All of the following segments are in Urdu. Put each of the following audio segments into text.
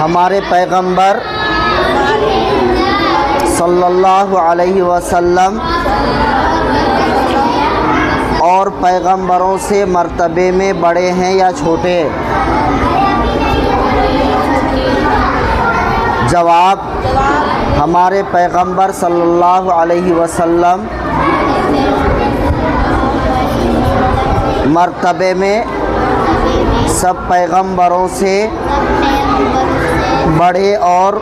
ہمارے پیغمبر صلی اللہ علیہ وسلم اور پیغمبروں سے مرتبے میں بڑے ہیں یا چھوٹے؟ جواب: ہمارے پیغمبر صلی اللہ علیہ وسلم مرتبے میں سب پیغمبروں سے بڑے اور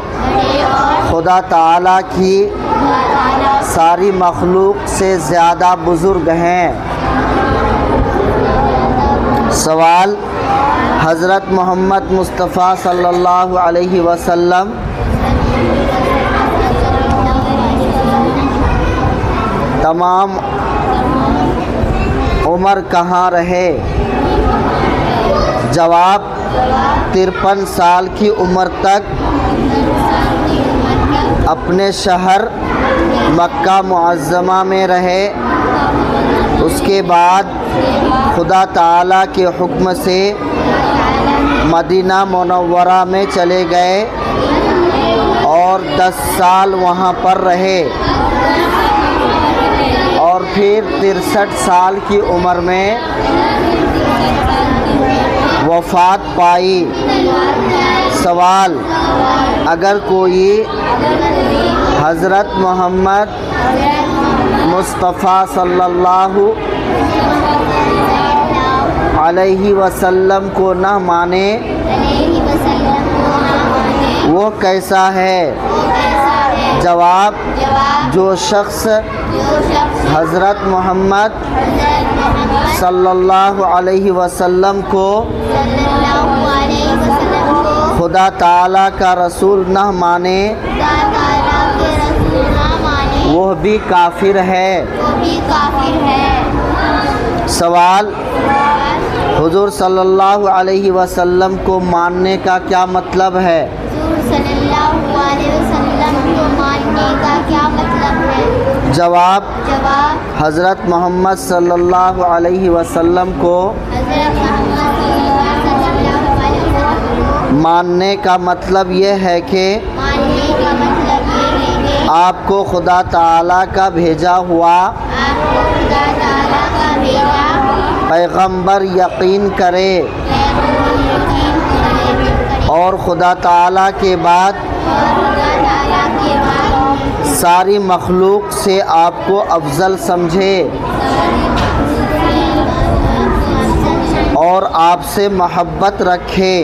خدا تعالیٰ کی ساری مخلوق سے زیادہ بزرگ ہیں۔ سوال: حضرت محمد مصطفیٰ صلی اللہ علیہ وسلم تمام عمر کہاں رہے؟ جواب: 53 سال کی عمر تک اپنے شہر مکہ معظمہ میں رہے۔ اس کے بعد خدا تعالیٰ کے حکم سے مدینہ منورہ میں چلے گئے اور 10 سال وہاں پر رہے اور پھر 63 سال کی عمر میں وفات پائی۔ سوال: اگر کوئی حضرت محمد مصطفیٰ صلی اللہ علیہ وسلم کو نہ مانے وہ کیسا ہے؟ جواب: جو شخص حضرت محمد صلی اللہ علیہ وسلم کو خدا تعالیٰ کا رسول نہ مانے وہ بھی کافر ہے۔ سوال: حضور صلی اللہ علیہ وسلم کو ماننے کا کیا مطلب ہے؟ جواب: حضرت محمد صلی اللہ علیہ وسلم کو ماننے کا مطلب یہ ہے کہ آپ کو خدا تعالیٰ کا بھیجا ہوا پیغمبر یقین کرے اور خدا تعالیٰ کے بعد ساری مخلوق سے آپ کو افضل سمجھے اور آپ سے محبت رکھے۔